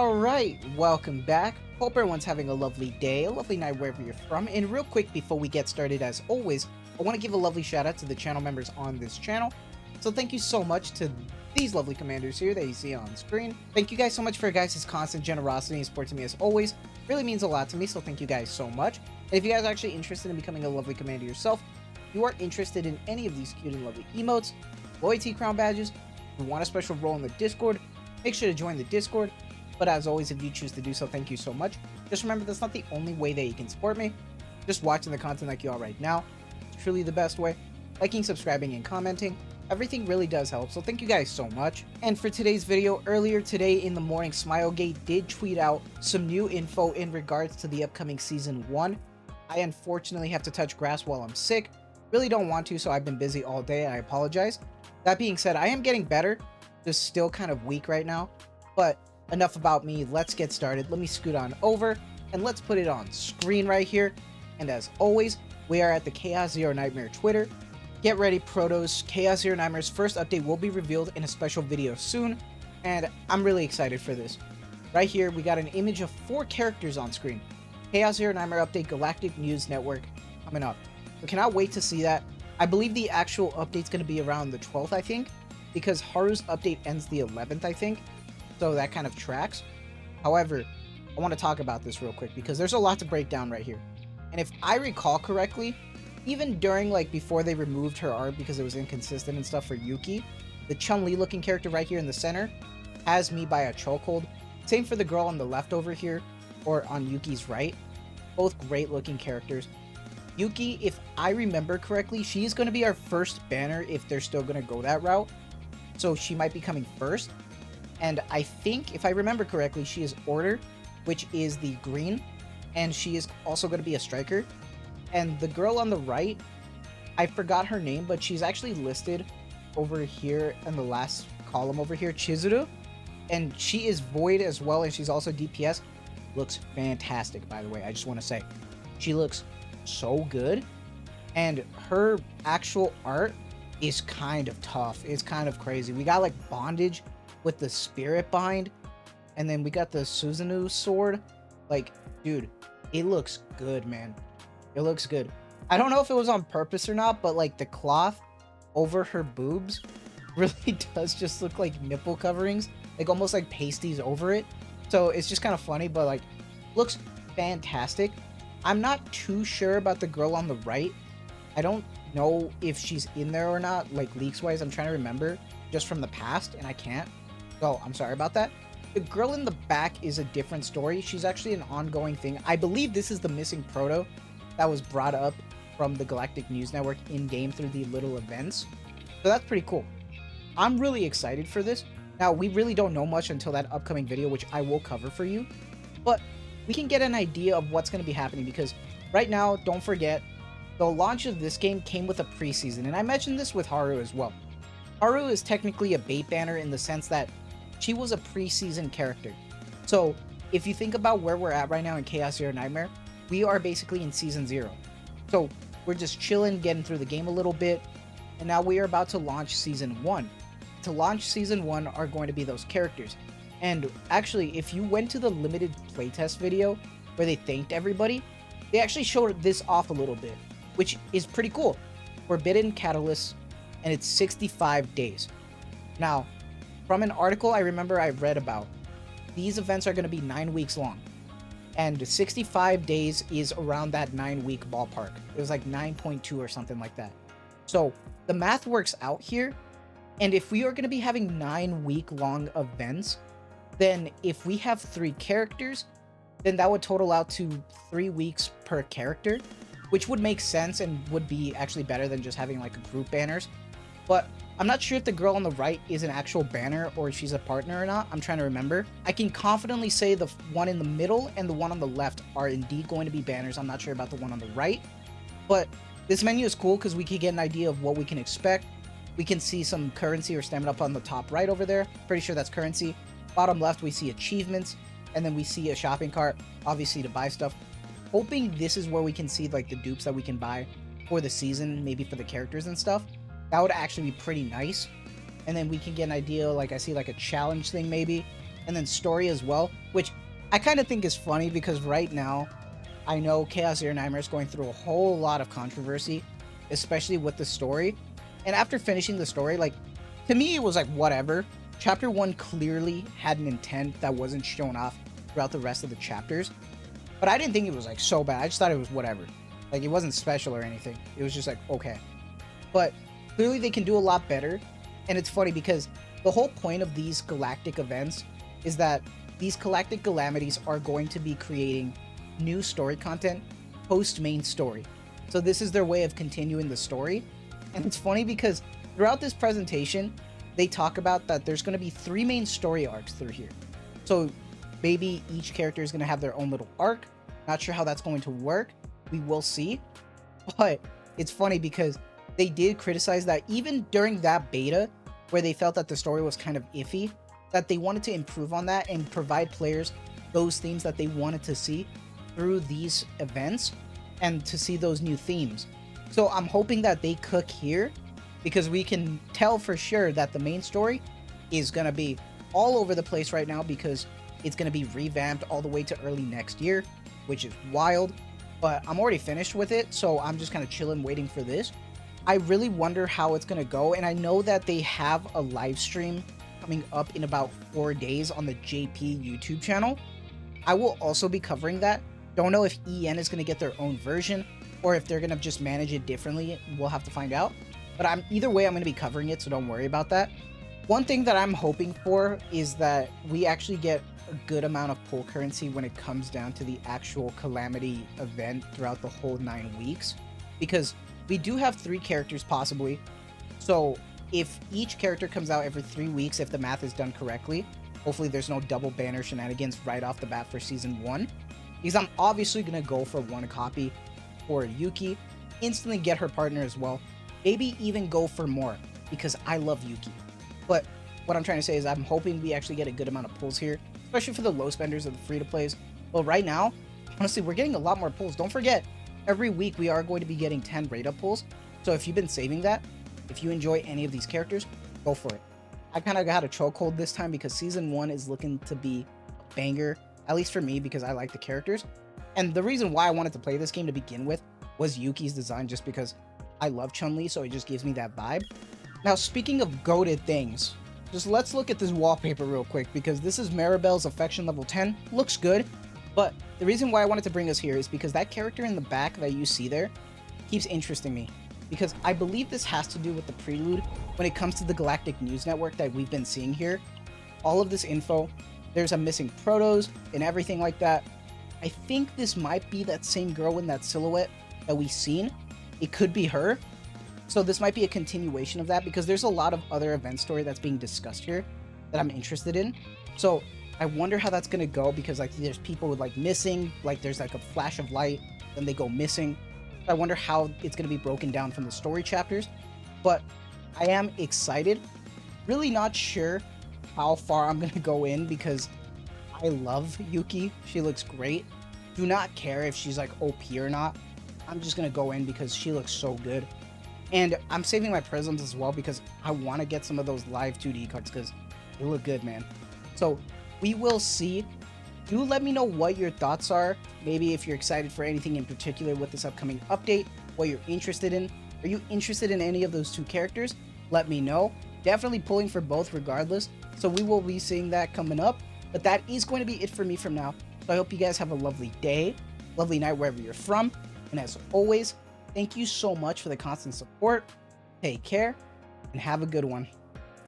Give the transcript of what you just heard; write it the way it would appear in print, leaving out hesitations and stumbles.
Alright, welcome back. Hope everyone's having a lovely day, a lovely night wherever you're from. And real quick before we get started, as always, I want to give a lovely shout out to the channel members on this channel. So thank you so much to these lovely commanders here that you see on screen. Thank you guys so much for your guys' constant generosity and support to me as always. Really means a lot to me, so thank you guys so much. And if you guys are actually interested in becoming a lovely commander yourself, if you are interested in any of these cute and lovely emotes, loyalty crown badges, you want a special role in the Discord, make sure to join the Discord. But as always, if you choose to do so, thank you so much. Just remember, that's not the only way that you can support me. Just watching the content like you are right now is truly the best way. Liking, subscribing, and commenting, everything really does help, so thank you guys so much. And for today's video, earlier today in the morning, Smilegate did tweet out some new info in regards to the upcoming Season 1. I unfortunately have to touch grass while I'm sick. Really don't want to, so I've been busy all day, I apologize. That being said, I am getting better. Just still kind of weak right now, but enough about me, let's get started. Let me scoot on over and let's put it on screen right here. And as always, we are at the Chaos Zero Nightmare Twitter. Get ready, Protos. Chaos Zero Nightmare's first update will be revealed in a special video soon, and I'm really excited for this. Right here, we got an image of 4 characters on screen. Chaos Zero Nightmare Update Galactic News Network coming up. We cannot wait to see that. I believe the actual update's going to be around the 12th, I think, because Haru's update ends the 11th, I think. So that kind of tracks. However, I want to talk about this real quick because there's a lot to break down right here. And if I recall correctly, even during before they removed her art because it was inconsistent and stuff for Yuki, the Chun-Li looking character right here in the center has me by a chokehold. Same for the girl on the left over here, or on Yuki's right. Both great looking characters. Yuki, if I remember correctly, she's going to be our first banner if they're still going to go that route. So she might be coming first. And I think, if I remember correctly, she is Order, which is the green, and she is also going to be a striker. And the girl on the right, I forgot her name, but she's actually listed over here in the last column over here, Chizuru, and she is Void as well, and she's also DPS. Looks fantastic, by the way. I just want to say, she looks so good, and her actual art is kind of tough. It's kind of crazy. We got bondage with the spirit bind, and then we got the Susanoo sword. Dude, it looks good, man. It looks good. I don't know if it was on purpose or not, but the cloth over her boobs really does just look like nipple coverings, almost like pasties over it. So it's just kind of funny, but looks fantastic. I'm not too sure about the girl on the right. I don't know if she's in there or not, leaks wise. I'm trying to remember just from the past, and I can't. So I'm sorry about that. The girl in the back is a different story. She's actually an ongoing thing. I believe this is the missing proto that was brought up from the Galactic News Network in-game through the little events. So that's pretty cool. I'm really excited for this. Now, we really don't know much until that upcoming video, which I will cover for you. But we can get an idea of what's going to be happening, because right now, don't forget, the launch of this game came with a preseason. And I mentioned this with Haru as well. Haru is technically a bait banner in the sense that she was a preseason character. So if you think about where we're at right now in Chaos Zero Nightmare, we are basically in Season 0. So we're just chilling, getting through the game a little bit, and now we are about to launch Season 1. To launch Season 1 are going to be those characters. And actually, if you went to the limited playtest video where they thanked everybody, they actually showed this off a little bit, which is pretty cool. Forbidden Catalyst, and it's 65 days. Now, from an article I remember I read about, these events are going to be 9 weeks long. And 65 days is around that 9-week ballpark. It was 9.2 or something like that. So the math works out here. And if we are going to be having 9-week-long events, then if we have 3 characters, then that would total out to 3 weeks per character, which would make sense and would be actually better than just having group banners. But I'm not sure if the girl on the right is an actual banner or if she's a partner or not. I'm trying to remember. I can confidently say the one in the middle and the one on the left are indeed going to be banners. I'm not sure about the one on the right. But this menu is cool because we can get an idea of what we can expect. We can see some currency or stamina up on the top right over there. Pretty sure that's currency. Bottom left, we see achievements. And then we see a shopping cart, obviously to buy stuff. Hoping this is where we can see the dupes that we can buy for the season, maybe for the characters and stuff. That would actually be pretty nice. And then we can get an idea, I see a challenge thing maybe. and then story as well, which I kind of think is funny because right now I know Chaos Zero Nightmare is going through a whole lot of controversy, especially with the story. And after finishing the story, like, to me, it was like, whatever. Chapter 1 clearly had an intent that wasn't shown off throughout the rest of the chapters. But I didn't think it was, like, so bad. I just thought it was whatever. Like, it wasn't special or anything. It was just like, okay. But clearly they can do a lot better. And it's funny because the whole point of these galactic events is that these galactic calamities are going to be creating new story content post main story. So this is their way of continuing the story. And it's funny because throughout this presentation, they talk about that there's going to be 3 main story arcs through here. So maybe each character is going to have their own little arc. Not sure how that's going to work. We will see. But it's funny because they did criticize that even during that beta, where they felt that the story was kind of iffy, that they wanted to improve on that and provide players those themes that they wanted to see through these events and to see those new themes. So I'm hoping that they cook here, because we can tell for sure that the main story is going to be all over the place right now, because it's going to be revamped all the way to early next year, which is wild. But I'm already finished with it, so I'm just kind of chilling waiting for this. I really wonder how it's going to go, and I know that they have a live stream coming up in about 4 days on the JP YouTube channel. I will also be covering that. Don't know if EN is going to get their own version or if they're going to just manage it differently. We'll have to find out. But either way, I'm going to be covering it, so don't worry about that. One thing that I'm hoping for is that we actually get a good amount of pull currency when it comes down to the actual Calamity event throughout the whole 9 weeks. Because we do have 3 characters possibly. So if each character comes out every 3 weeks, if the math is done correctly, hopefully there's no double banner shenanigans right off the bat for season 1. Because I'm obviously going to go for 1 copy for YUKI, instantly get her partner as well. Maybe even go for more, because I love YUKI. But what I'm trying to say is I'm hoping we actually get a good amount of pulls here, especially for the low spenders of the free-to-plays. Well, right now, honestly, we're getting a lot more pulls. Don't forget, every week we are going to be getting 10 rate-up pulls. So if you've been saving that, if you enjoy any of these characters, go for it. I kind of got a chokehold this time because season 1 is looking to be a banger, at least for me, because I like the characters. And the reason why I wanted to play this game to begin with was Yuki's design, just because I love Chun-Li, so it just gives me that vibe. Now, speaking of goated things, just let's look at this wallpaper real quick, because this is Maribel's affection level 10. Looks good, but the reason why I wanted to bring us here is because that character in the back that you see there keeps interesting me, because I believe this has to do with the prelude when it comes to the Galactic News Network that we've been seeing here. All of this info, there's a missing protos and everything like that. I think this might be that same girl in that silhouette that we've seen. It could be her. So this might be a continuation of that, because there's a lot of other event story that's being discussed here that I'm interested in. So I wonder how that's going to go, because like there's people with like missing, like there's like a flash of light, then they go missing. I wonder how it's going to be broken down from the story chapters. But I am excited. Really not sure how far I'm going to go in, because I love Yuki. She looks great. Do not care if she's like OP or not. I'm just going to go in because she looks so good. And I'm saving my prisms as well, because I want to get some of those live 2D cards, because they look good, man. So we will see. Do let me know what your thoughts are. Maybe if you're excited for anything in particular with this upcoming update, what you're interested in. Are you interested in any of those 2 characters? Let me know. Definitely pulling for both regardless. So we will be seeing that coming up. But that is going to be it for me from now. So I hope you guys have a lovely day, lovely night wherever you're from. And as always, thank you so much for the constant support. Take care and have a good one.